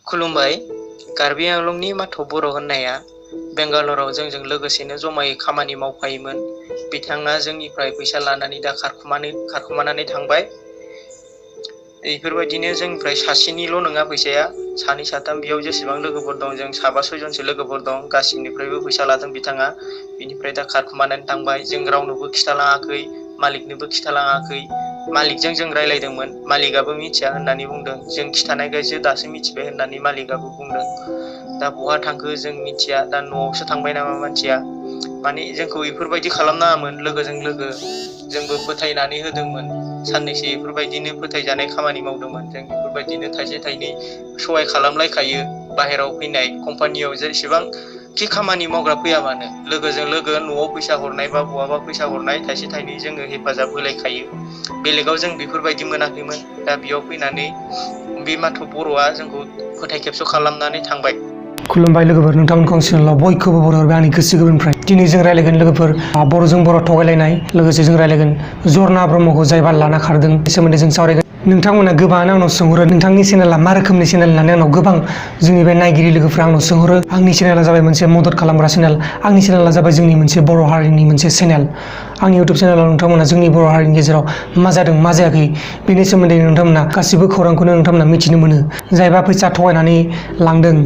खुलुमबाय। कार्बि आंलंनि माधव बर' होननाया बेंगालराव जोंजों लोगोसेनो जमायै खामानि मावफायोमोन। बिथाङा जोंनिफ्राय फैसा लानानै दा खारखुमानानै थांबाय। बेफोरबायदिनो जोंनिफ्राय सासेनिल' नङा फैसाया, सानै साथाम बेयाव जेसेबां लोगोफोर दं जों साबा सयजनसो लोगोफोर दं। गासिनिफ्रायबो फैसा लादों बिथाङा। बिनिफ्राय दा खारखुमानानै थांबाय। जों रावनोबो खिथालाङाखै, मालिकनोबो खिथालाङाखै। मालिकजों जों रायलायदोंमोन, मालिकआबो मिथिया होननानै बुंदों। जों खिथानायखायसो दासो मिथिबाय होननानै मालिकआबो बुंदों। दा बहा थांखो जों मिथिया, दा न'आवसो थांबाय नामा मानसिया। माने जोंखौ बेफोरबायदि खालामनाङामोन। लोगोजों लोगो जोंबो फोथायनानै होदोंमोन। साननैसो बेफोरबायदिनो फोथायजानाय खामानि मावदोंमोन। जों बेफोरबायदिनो थाइसे थाइनै सहाय खालामलायखायो। बाहेराव फैनाय कम्पानियाव जेसेबांखि खामानि मावग्रा फैया मानो, लोगोजों लोगो न'आव फैसा हरनाय बा बहाबा फैसा हरनाय थाइसे थाइनै जोङो हेफाजाब होलायखायो। बेलेगाव जों बेफोरबायदि मोनाखैमोन। दा बेयाव फैनानै बे माधव बर'आ जोंखौ फोथाय खेबस' खालामनानै थांबाय। खुलुमबाय लोगोफोर, नोंथांमोनखौ आं चेनेलाव बयखौबो बरायहरबाय आंनि गोसो गोरबोनिफ्राय। दिनै जों रायलायगोन लोगोफोर बर'जों बर' थगायलायनाय, लोगोसे जों रायलायगोन जरना ब्रह्मखौ जायबा लाना खारदों बे सोमोन्दै जों सावरायगोन। नोंथांमोना गोबाङानो आंनाव सोंहरो नोंथांनि चेनेला मा रोखोमनि चेनेल होननानै। आंनाव गोबां जोंनि बे नायगिरि लोगोफ्रा आंनाव सोंहरो। आंनि चेनेला जाबाय मोनसे मदद खालामग्रा चेनेल। आंनि चेनेला जाबाय जोंनि मोनसे बर' हारिनि मोनसे चेनेल। आंनि इउटुब चेनेलाव नोंथांमोना जोंनि बर' हारिनि गेजेराव मा जादों मा जायाखै बेनि सोमोन्दै नोंथांमोना गासिबो खौरांखौनो नोंथांमोना मिथिनो मोनो। जायबा फैसा थगायनानै लांदों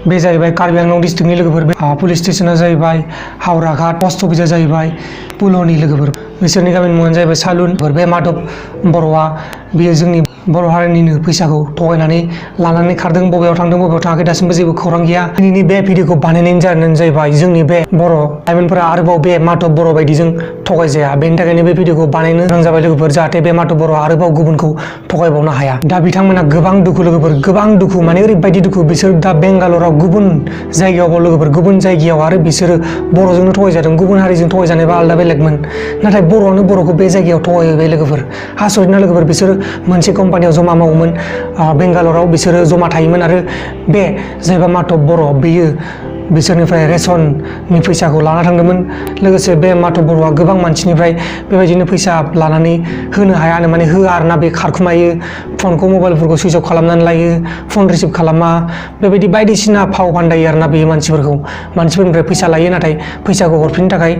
बे जाहैबाय कार्बि आंलं डिस्ट्रिक्टनि लोगोफोर। पुलिस स्टेसना जाहैबाय हावराघाट, पस्ट अफिसा जाहैबाय पुल'नि लोगोफोर। बिसोरनि गामिनि मुङानो जाहैबाय सालुन। बे माधव बर'आ बेयो जोंनि बर' हारिनिनो फैसाखौ थगायनानै लानानै खारदों। बबेयाव थांदों बबेयाव थाङाखै दासिमबो जेबो खौरां गैया। दिनैनि बे भिडिअखौ बानायनायनि जाहोनानो जाहैबाय जोंनि बे बर' लाइमोनफोरा आरोबाव बे माधव बर' बायदिजों थगायजाया। बेनि थाखायनो बे भिडिअखौ बानायनो गोनां जाबाय लोगोफोर, जाहाथे बे माधव बर'आ आरोबाव गुबुनखौ थगायबावनो हाया। दा बिथांमोना गोबां दुखु लोगोफोर, गोबां दुखु, माने ओरैबायदि दुखु। बिसोर दा बेंगालराव गुबुन जायगायाव लोगोफोर, गुबुन जायगायाव, आरो बिसोरो बर'जोंनो थगायजादों। गुबुन हारिजों थगायजानायबा आलादा बेलेगमोन, नाथाय बर'आनो बर'खौ बे जायगायाव थगायबाय लोगोफोर। आसरित ना लोगोफोर। बिसोरो मोनसे कम्पानियाव जमा मावोमोन बेंगालराव, बिसोरो जमा थायोमोन। आरो बे जायबा माधव बर' बेयो बिसोरनिफ्राय रेशननि फैसाखौ लाना थांदोंमोन। लोगोसे बे माधव बर'आ गोबां मानसिनिफ्राय बेबायदिनो फैसा लानानै होनो हायानो, माने होआ आरोना। बे खारखुमायो, फनखौ मबाइलफोरखौ सुइच अफ खालामनानै लायो, फन रिसिभ खालामा, बेबायदि बायदिसिना फाव फान्दायो आरोना बे मानसिफोरनिफ्राय फैसा लायो, नाथाय फैसाखौ हरफिननो थाखाय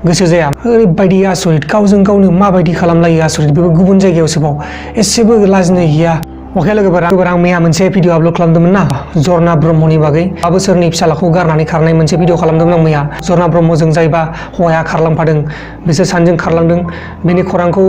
गोसो जाया। ओरैबायदि आसरित, गावजों गावनो माबायदि खालामलायो आसरित। बेबो गुबुन जायगायावसो बाव, एसेबो लाजिनाय गैया। अके लोगोफोर, आं मैया मोनसे भिडिअ आपल'ड खालामदोंमोन ना जरना ब्रह्मनि बागै। 5 बोसोरनि फिसालाखौ गारनानै खारनाय मोनसे भिडिअ खालामदोंमोन आं मैया। जरना ब्रह्मजों जायबा हौवाया खारलांफादों बिसोर सानैजों खारलांदों। बेनि खौरांखौ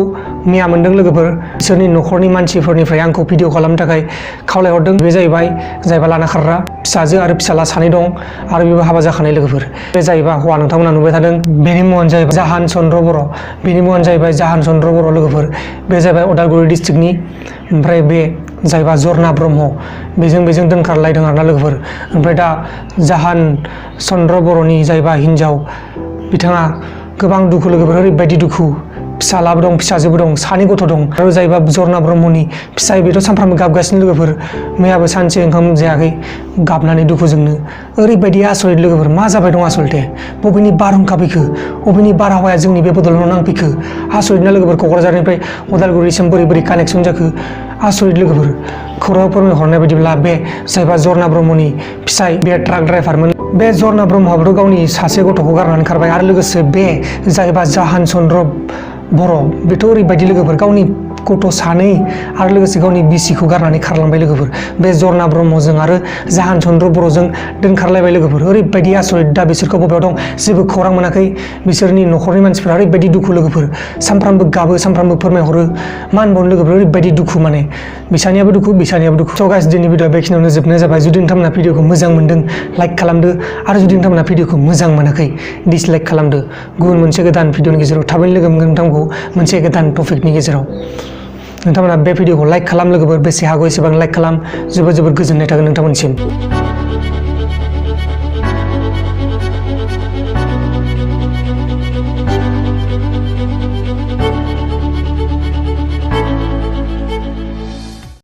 मैया मोनदों लोगोफोर। बिसोरनि न'खरनि मानसिफोरनिफ्राय आंखौ भिडिअ खालामनो थाखाय खावलायहरदों। बे जाहैबाय जायबा लाना खारग्रा, फिसाजो आरो फिसाला सानै दं, आरो बेबो हाबा जाखानाय लोगोफोर। बे जाहैबाय हौवा, नोंथांमोना नुबाय थादों। बेनि मुङानो जाहैबाय जाहान चन्द्र बर'। बेनि मुङानो जाहैबाय जाहान चन्द्र बर' लोगोफोर। बे जाहैबाय उदालगुरि डिस्ट्रिक्टनि। ओमफ्राय बे जायबा जरना ब्रह्म, बेजों दोनखारलायदों आरोना लोगोफोर। ओमफ्राय दा जाहान चन्द्र बर'नि जायबा हिनजाव, बिथाङा गोबां दुखु लोगोफोर, ओरैबायदि दुखु। फिसालाबो दं, फिसाजोबो दं, सानै गथ' दं। आरो जायबा जरना ब्रह्मनि फिसाय, बेथ' सानफ्रामबो गाबगासिनो लोगोफोर। मैयाबो सानसे ओंखाम जायाखै गाबनानै दुखुजोंनो। ओरैबायदि आसरित लोगोफोर, मा जाबाय दं आसलथे? बबेनि बारहुंखा फैखो? बबेनि बारहावाया जोंनि बे बड'लेण्डआव नांफैखो? आसरित ना लोगोफोर। क'क्राझारनिफ्राय उदालगुरिसिम बोरै कानेक्सन जाखो? आसरित लोगोफोर। खौरां फोरमायहरनाय बायदिब्ला बे जायबा जरना ब्रह्मनि फिसाय, बे ट्राक ड्राइभारमोन। बे जरना ब्रह्मआबोथ' गावनि सासे गथ'खौ गारनानै खारबाय। आरो लोगोसे बे जायबा जाहान चन्द्र बर', बेथ' ओरैबायदि लोगोफोर, गावनि गथ' सानै आरो लोगोसे गावनि बिसिखौ गारनानै खारलांबाय लोगोफोर। बे जरना ब्रह्मजों आरो जाहान चन्द्र बर'जों दोनखारलायबाय लोगोफोर। ओरैबायदि आसरित। दा बिसोरखौ बबेयाव दं जेबो खौरां मोनाखै। बिसोरनि न'खरनि मानसिफ्रा ओरैबायदि दुखु लोगोफोर। सानफ्रामबो गाबो, सानफ्रामबो फोरमायहरो। मा होनबावनो लोगोफोर, ओरैबायदि दुखु, माने बिसानियाबो दुखु, बिसानियाबो दुखु। स' गाइस, दिनैनि भिडिअआ बेखिनियावनो जोबनाय जाबाय। जुदि नोंथांमोना भिडिअखौ मोजां मोनदों, लाइक खालामदो। आरो जुदि नोंथांमोना भिडिअखौ मोजां मोनाखै, डिसलाइक खालामदो। गुबुन मोनसे गोदान भिडिअनि गेजेराव थाबैनो लोगो मोनगोन नोंथांखौ, मोनसे गोदान टपिकनि गेजेराव। नोंथांमोना बे भिडिअखौ लाइक खालाम लोगोफोर, बेसे हागौ एसेबां लाइक खालाम। जोबोद गोजोननाय थागोन नोंथांमोनसिम।